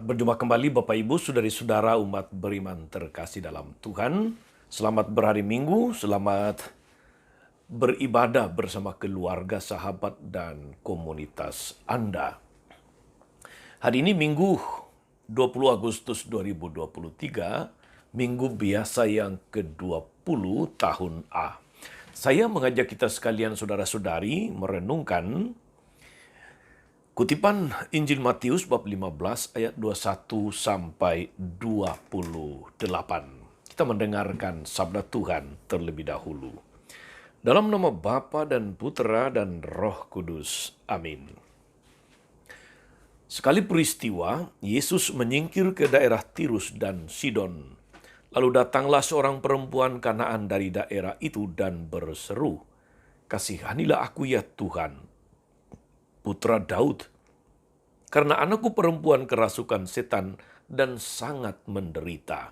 berjumpa kembali Bapak Ibu, saudari-saudara umat beriman terkasih dalam Tuhan. Selamat berhari Minggu, selamat beribadah bersama keluarga, sahabat, dan komunitas Anda. Hari ini Minggu 20 Agustus 2023, Minggu biasa yang ke-20 tahun A. Saya mengajak kita sekalian saudara-saudari merenungkan kutipan Injil Matius bab 15 ayat 21 sampai 28. Kita mendengarkan sabda Tuhan terlebih dahulu. Dalam nama Bapa dan Putera dan Roh Kudus. Amin. Sekali peristiwa, Yesus menyingkir ke daerah Tirus dan Sidon. Lalu datanglah seorang perempuan Kanaan dari daerah itu dan berseru, "Kasihanilah aku ya Tuhan, putra Daud, karena anakku perempuan kerasukan setan dan sangat menderita."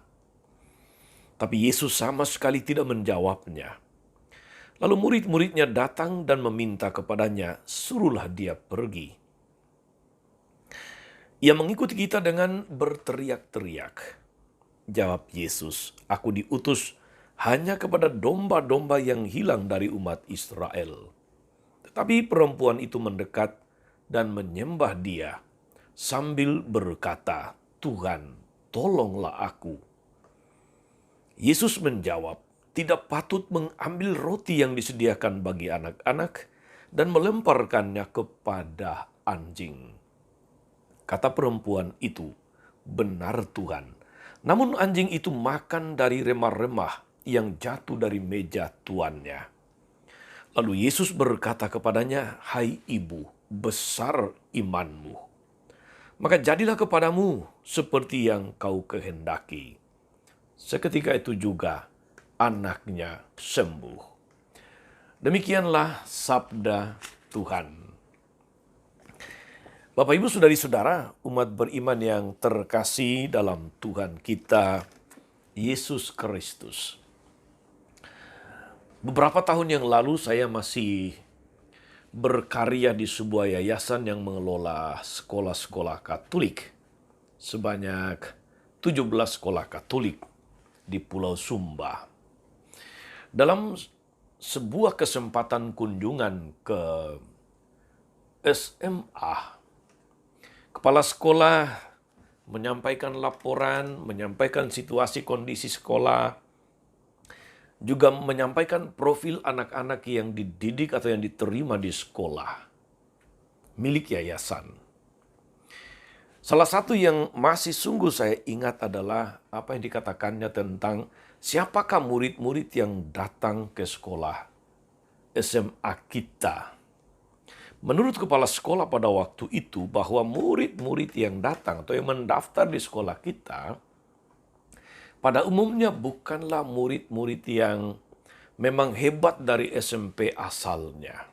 Tapi Yesus sama sekali tidak menjawabnya. Lalu murid-muridnya datang dan meminta kepadanya, "Suruhlah dia pergi." Ia mengikuti kita dengan berteriak-teriak. Jawab Yesus, "Aku diutus hanya kepada domba-domba yang hilang dari umat Israel." Tetapi perempuan itu mendekat dan menyembah dia sambil berkata, "Tuhan, tolonglah aku." Yesus menjawab, "Tidak patut mengambil roti yang disediakan bagi anak-anak dan melemparkannya kepada anjing." Kata perempuan itu, "Benar Tuhan." Namun anjing itu makan dari remah-remah yang jatuh dari meja tuannya. Lalu Yesus berkata kepadanya, "Hai ibu, besar imanmu. Maka jadilah kepadamu seperti yang kau kehendaki." Seketika itu juga anaknya sembuh. Demikianlah sabda Tuhan. Bapak Ibu saudari-saudara, umat beriman yang terkasih dalam Tuhan kita, Yesus Kristus. Beberapa tahun yang lalu saya masih berkarya di sebuah yayasan yang mengelola sekolah-sekolah Katolik. Sebanyak 17 sekolah Katolik di Pulau Sumba. Dalam sebuah kesempatan kunjungan ke SMA, kepala sekolah menyampaikan laporan, menyampaikan situasi kondisi sekolah, juga menyampaikan profil anak-anak yang dididik atau yang diterima di sekolah milik yayasan. Salah satu yang masih sungguh saya ingat adalah apa yang dikatakannya tentang siapakah murid-murid yang datang ke sekolah SMA kita. Menurut kepala sekolah pada waktu itu bahwa murid-murid yang datang atau yang mendaftar di sekolah kita pada umumnya bukanlah murid-murid yang memang hebat dari SMP asalnya.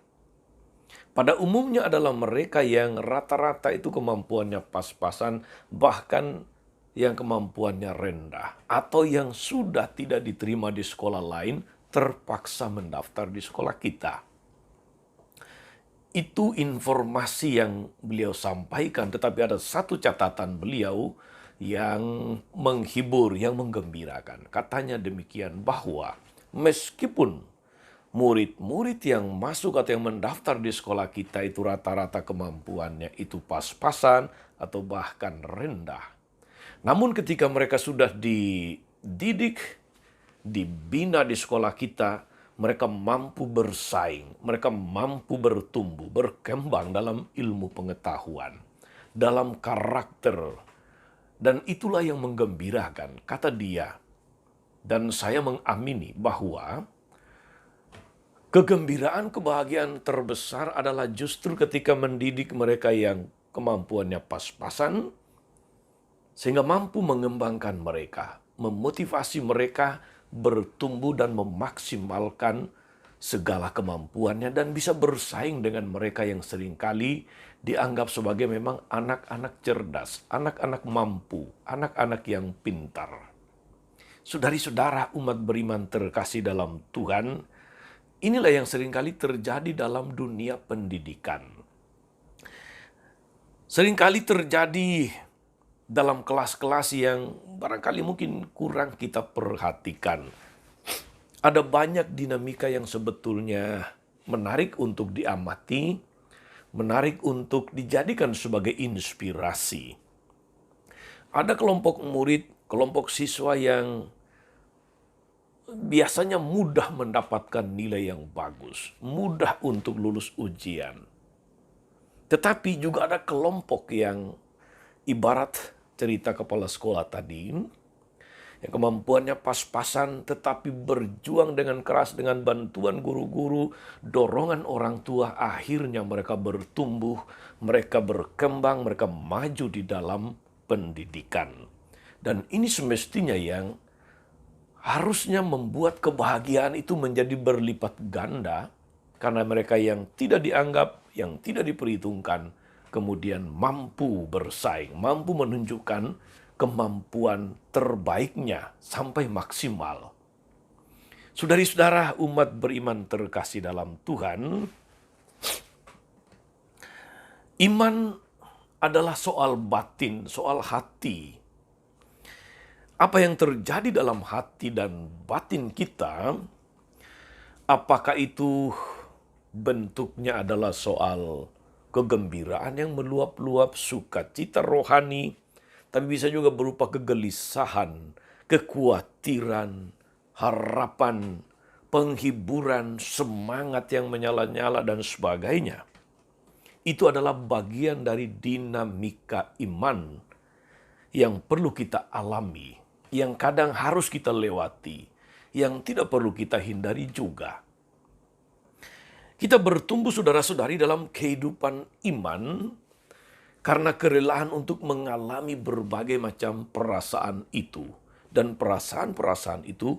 Pada umumnya adalah mereka yang rata-rata itu kemampuannya pas-pasan, bahkan yang kemampuannya rendah. Atau yang sudah tidak diterima di sekolah lain, terpaksa mendaftar di sekolah kita. Itu informasi yang beliau sampaikan, tetapi ada satu catatan beliau yang menghibur, yang menggembirakan. Katanya demikian, bahwa meskipun murid-murid yang masuk atau yang mendaftar di sekolah kita itu rata-rata kemampuannya itu pas-pasan atau bahkan rendah. Namun ketika mereka sudah dididik, dibina di sekolah kita, mereka mampu bersaing, mereka mampu bertumbuh, berkembang dalam ilmu pengetahuan, dalam karakter. Dan itulah yang menggembirakan, kata dia. Dan saya mengamini bahwa kegembiraan, kebahagiaan terbesar adalah justru ketika mendidik mereka yang kemampuannya pas-pasan, sehingga mampu mengembangkan mereka, memotivasi mereka bertumbuh dan memaksimalkan segala kemampuannya dan bisa bersaing dengan mereka yang seringkali dianggap sebagai memang anak-anak cerdas, anak-anak mampu, anak-anak yang pintar. Saudari-saudara umat beriman terkasih dalam Tuhan, inilah yang seringkali terjadi dalam dunia pendidikan. Seringkali terjadi dalam kelas-kelas yang barangkali mungkin kurang kita perhatikan. Ada banyak dinamika yang sebetulnya menarik untuk diamati, menarik untuk dijadikan sebagai inspirasi. Ada kelompok murid, kelompok siswa yang biasanya mudah mendapatkan nilai yang bagus, mudah untuk lulus ujian. Tetapi juga ada kelompok yang ibarat cerita kepala sekolah tadi, yang kemampuannya pas-pasan tetapi berjuang dengan keras dengan bantuan guru-guru, dorongan orang tua, akhirnya mereka bertumbuh, mereka berkembang, mereka maju di dalam pendidikan. Dan ini semestinya yang harusnya membuat kebahagiaan itu menjadi berlipat ganda, karena mereka yang tidak dianggap, yang tidak diperhitungkan, kemudian mampu bersaing, mampu menunjukkan kemampuan terbaiknya sampai maksimal. Saudari-saudara umat beriman terkasih dalam Tuhan, iman adalah soal batin, soal hati. Apa yang terjadi dalam hati dan batin kita, apakah itu bentuknya adalah soal kegembiraan yang meluap-luap, sukacita rohani, tapi bisa juga berupa kegelisahan, kekhawatiran, harapan, penghiburan, semangat yang menyala-nyala, dan sebagainya. Itu adalah bagian dari dinamika iman yang perlu kita alami, yang kadang harus kita lewati, yang tidak perlu kita hindari juga. Kita bertumbuh saudara-saudari dalam kehidupan iman karena kerelaan untuk mengalami berbagai macam perasaan itu. Dan perasaan-perasaan itu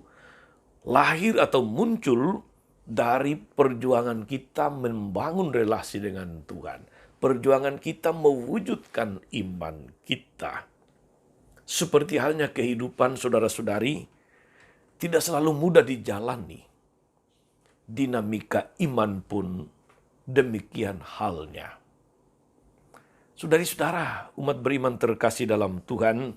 lahir atau muncul dari perjuangan kita membangun relasi dengan Tuhan. Perjuangan kita mewujudkan iman kita. Seperti halnya kehidupan saudara-saudari, tidak selalu mudah dijalani. Dinamika iman pun demikian halnya. Saudari-saudara, umat beriman terkasih dalam Tuhan,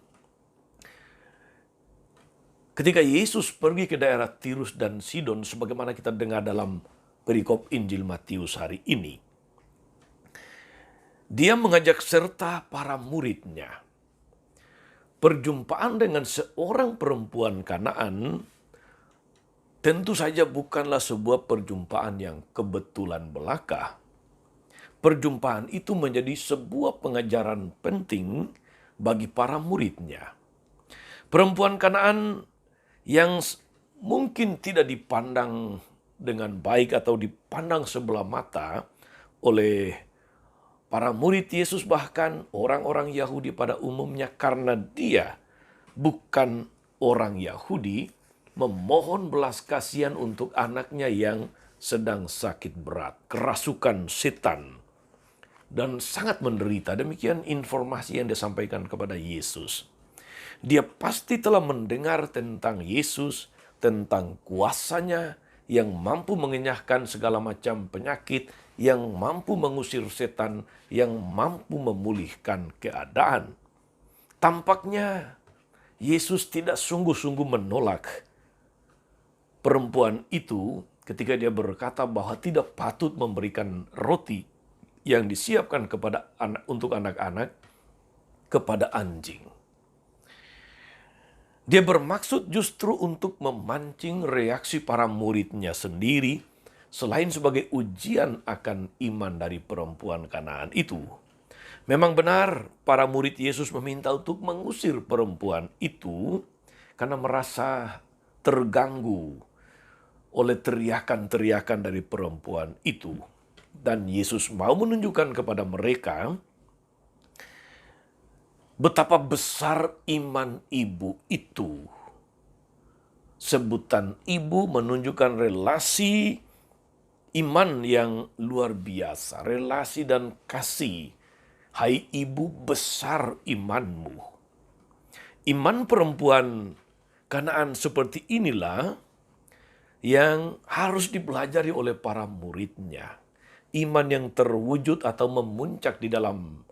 ketika Yesus pergi ke daerah Tirus dan Sidon, sebagaimana kita dengar dalam perikop Injil Matius hari ini, dia mengajak serta para muridnya. Perjumpaan dengan seorang perempuan Kanaan tentu saja bukanlah sebuah perjumpaan yang kebetulan belaka. Perjumpaan itu menjadi sebuah pengajaran penting bagi para muridnya. Perempuan Kanaan yang mungkin tidak dipandang dengan baik atau dipandang sebelah mata oleh para murid Yesus, bahkan orang-orang Yahudi pada umumnya, karena dia bukan orang Yahudi, memohon belas kasihan untuk anaknya yang sedang sakit berat, kerasukan setan, dan sangat menderita. Demikian informasi yang disampaikan kepada Yesus. Dia pasti telah mendengar tentang Yesus, tentang kuasanya yang mampu mengenyahkan segala macam penyakit, yang mampu mengusir setan, yang mampu memulihkan keadaan. Tampaknya Yesus tidak sungguh-sungguh menolak perempuan itu ketika dia berkata bahwa tidak patut memberikan roti yang disiapkan untuk anak-anak kepada anjing. Dia bermaksud justru untuk memancing reaksi para muridnya sendiri, selain sebagai ujian akan iman dari perempuan Kanaan itu. Memang benar para murid Yesus meminta untuk mengusir perempuan itu karena merasa terganggu oleh teriakan-teriakan dari perempuan itu. Dan Yesus mau menunjukkan kepada mereka betapa besar iman ibu itu. Sebutan ibu menunjukkan relasi iman yang luar biasa, relasi dan kasih. Hai ibu, besar imanmu. Iman perempuan Kanaan seperti inilah yang harus dipelajari oleh para muridnya. Iman yang terwujud atau memuncak di dalam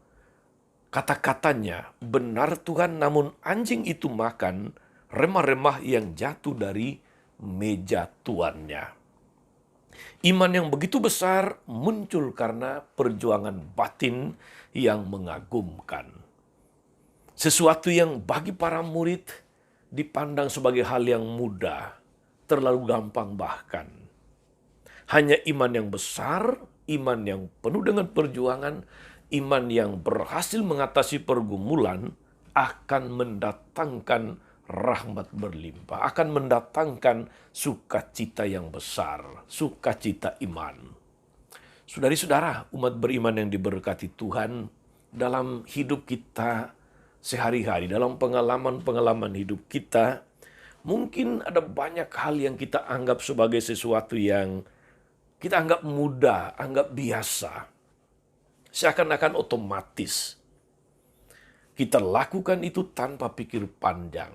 Kata-katanya, benar Tuhan, namun anjing itu makan remah-remah yang jatuh dari meja tuannya. Iman yang begitu besar muncul karena perjuangan batin yang mengagumkan. Sesuatu yang bagi para murid dipandang sebagai hal yang mudah, terlalu gampang bahkan. Hanya iman yang besar, iman yang penuh dengan perjuangan, iman yang berhasil mengatasi pergumulan akan mendatangkan rahmat berlimpah, akan mendatangkan sukacita yang besar, sukacita iman. Saudari-saudara, umat beriman yang diberkati Tuhan, dalam hidup kita sehari-hari, dalam pengalaman-pengalaman hidup kita, mungkin ada banyak hal yang kita anggap sebagai sesuatu yang kita anggap mudah, anggap biasa. Seakan-akan otomatis. Kita lakukan itu tanpa pikir panjang.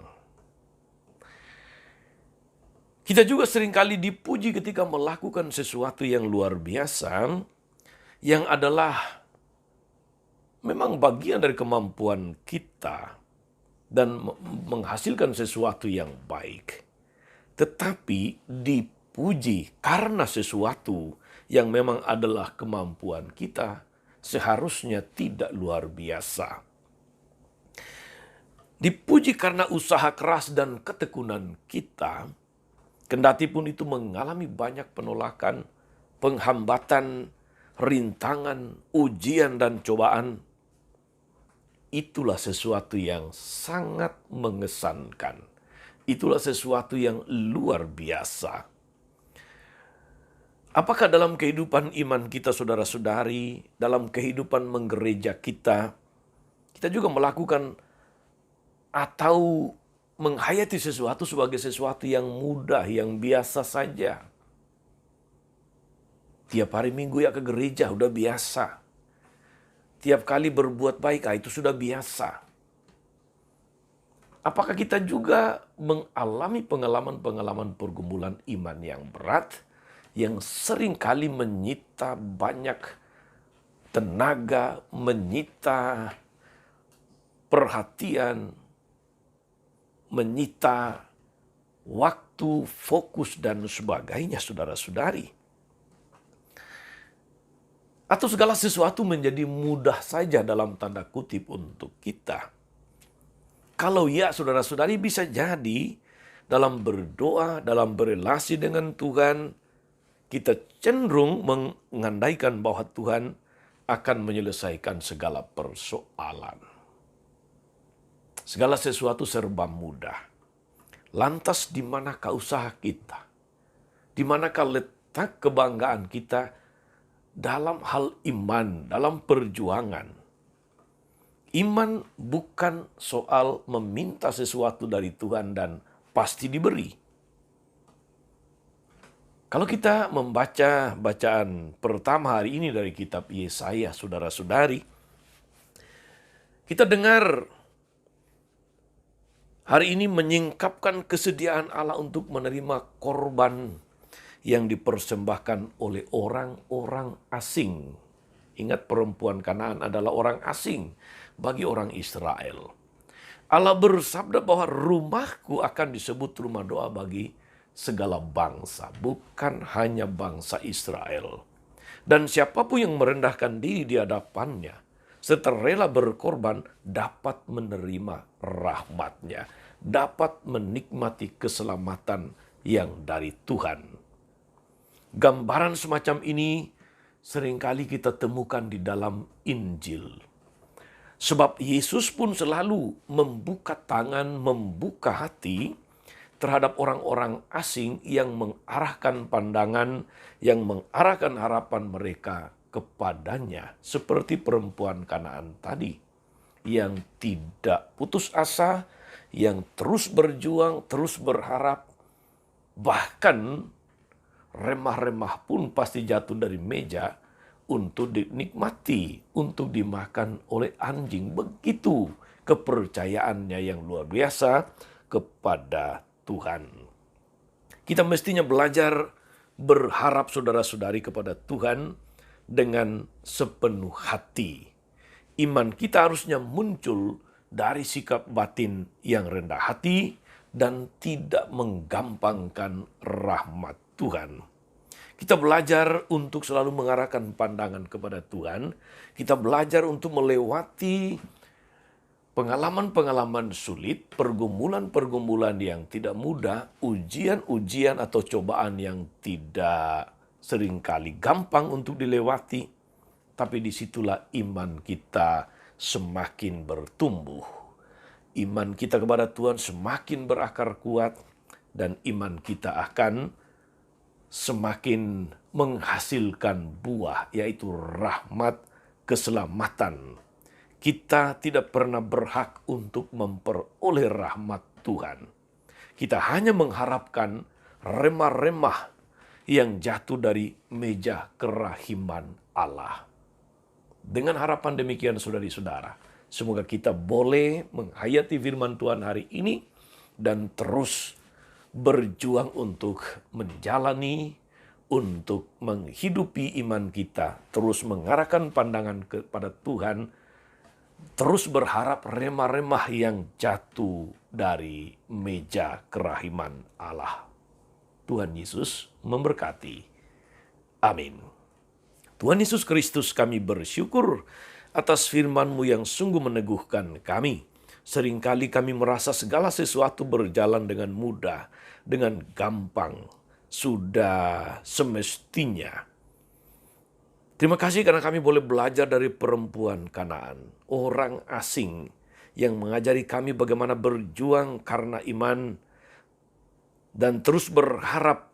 Kita juga seringkali dipuji ketika melakukan sesuatu yang luar biasa, yang adalah memang bagian dari kemampuan kita dan menghasilkan sesuatu yang baik. Tetapi dipuji karena sesuatu yang memang adalah kemampuan kita, seharusnya tidak luar biasa. Dipuji karena usaha keras dan ketekunan kita, kendati pun itu mengalami banyak penolakan, penghambatan, rintangan, ujian, dan cobaan. Itulah sesuatu yang sangat mengesankan. Itulah sesuatu yang luar biasa. Apakah dalam kehidupan iman kita, saudara-saudari, dalam kehidupan menggereja kita juga melakukan atau menghayati sesuatu sebagai sesuatu yang mudah, yang biasa saja? Tiap hari Minggu ya ke gereja, udah biasa. Tiap kali berbuat baik, itu sudah biasa. Apakah kita juga mengalami pengalaman-pengalaman pergumulan iman yang berat, yang sering kali menyita banyak tenaga, menyita perhatian, menyita waktu, fokus, dan sebagainya, saudara-saudari? Atau segala sesuatu menjadi mudah saja dalam tanda kutip untuk kita? Kalau ya, saudara-saudari, bisa jadi dalam berdoa, dalam berelasi dengan Tuhan, kita cenderung mengandaikan bahwa Tuhan akan menyelesaikan segala persoalan. Segala sesuatu serba mudah. Lantas di manakah usaha kita? Di manakah letak kebanggaan kita dalam hal iman, dalam perjuangan? Iman bukan soal meminta sesuatu dari Tuhan dan pasti diberi. Kalau kita membaca bacaan pertama hari ini dari kitab Yesaya, saudara-saudari, kita dengar hari ini menyingkapkan kesediaan Allah untuk menerima korban yang dipersembahkan oleh orang-orang asing. Ingat, perempuan Kanaan adalah orang asing bagi orang Israel. Allah bersabda bahwa rumahku akan disebut rumah doa bagi segala bangsa, bukan hanya bangsa Israel. Dan siapapun yang merendahkan diri di hadapannya, serta rela berkorban, dapat menerima rahmat-Nya, dapat menikmati keselamatan yang dari Tuhan. Gambaran semacam ini seringkali kita temukan di dalam Injil. Sebab Yesus pun selalu membuka tangan, membuka hati terhadap orang-orang asing yang mengarahkan pandangan, yang mengarahkan harapan mereka kepadanya. Seperti perempuan Kanaan tadi, yang tidak putus asa, yang terus berjuang, terus berharap, bahkan remah-remah pun pasti jatuh dari meja untuk dinikmati, untuk dimakan oleh anjing. Begitu kepercayaannya yang luar biasa kepada Tuhan. Kita mestinya belajar berharap, saudara-saudari, kepada Tuhan dengan sepenuh hati. Iman kita harusnya muncul dari sikap batin yang rendah hati dan tidak menggampangkan rahmat Tuhan. Kita belajar untuk selalu mengarahkan pandangan kepada Tuhan. Kita belajar untuk melewati pengalaman-pengalaman sulit, pergumulan-pergumulan yang tidak mudah, ujian-ujian atau cobaan yang tidak seringkali gampang untuk dilewati. Tapi disitulah iman kita semakin bertumbuh. Iman kita kepada Tuhan semakin berakar kuat dan iman kita akan semakin menghasilkan buah, yaitu rahmat keselamatan. Kita tidak pernah berhak untuk memperoleh rahmat Tuhan. Kita hanya mengharapkan remah-remah yang jatuh dari meja kerahiman Allah. Dengan harapan demikian, saudari-saudara, semoga kita boleh menghayati firman Tuhan hari ini dan terus berjuang untuk menjalani, untuk menghidupi iman kita, terus mengarahkan pandangan kepada Tuhan, terus berharap remah-remah yang jatuh dari meja kerahiman Allah. Tuhan Yesus memberkati. Amin. Tuhan Yesus Kristus, kami bersyukur atas firman-Mu yang sungguh meneguhkan kami. Seringkali kami merasa segala sesuatu berjalan dengan mudah, dengan gampang, sudah semestinya. Terima kasih karena kami boleh belajar dari perempuan Kanaan, orang asing yang mengajari kami bagaimana berjuang karena iman dan terus berharap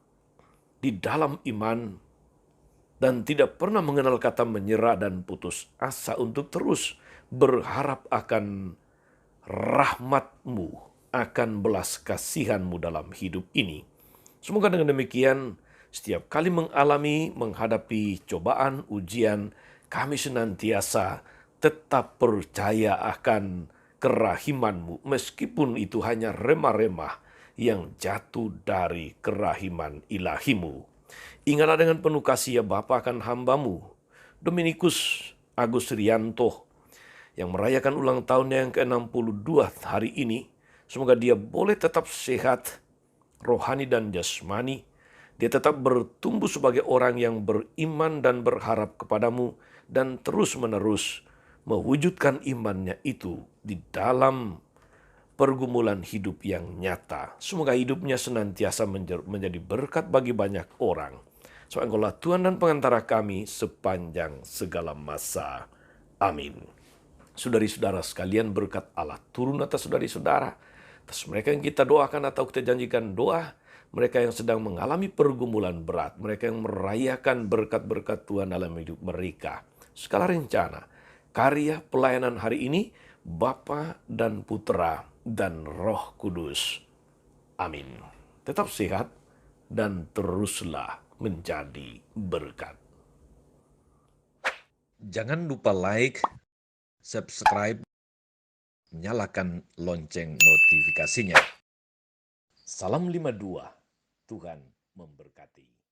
di dalam iman dan tidak pernah mengenal kata menyerah dan putus asa untuk terus berharap akan rahmat-Mu, akan belas kasihan-Mu dalam hidup ini. Semoga dengan demikian, setiap kali menghadapi cobaan, ujian, kami senantiasa tetap percaya akan kerahiman-Mu, meskipun itu hanya remah-remah yang jatuh dari kerahiman ilahi-Mu. Ingatlah dengan penuh kasih ya Bapa akan hamba-Mu, Dominikus Agus Rianto, yang merayakan ulang tahunnya yang ke-62 hari ini. Semoga dia boleh tetap sehat, rohani dan jasmani. Dia tetap bertumbuh sebagai orang yang beriman dan berharap kepadamu dan terus-menerus mewujudkan imannya itu di dalam pergumulan hidup yang nyata. Semoga hidupnya senantiasa menjadi berkat bagi banyak orang. So, Engkaulah Tuhan dan pengantara kami sepanjang segala masa. Amin. Saudari-saudara sekalian, berkat Allah turun atas saudari-saudara, atas mereka yang kita doakan atau kita janjikan doa, mereka yang sedang mengalami pergumulan berat, mereka yang merayakan berkat-berkat Tuhan dalam hidup mereka. Segala rencana, karya pelayanan hari ini, Bapa dan Putra dan Roh Kudus. Amin. Tetap sehat dan teruslah menjadi berkat. Jangan lupa like, subscribe, nyalakan lonceng notifikasinya. Salam 52, Tuhan memberkati.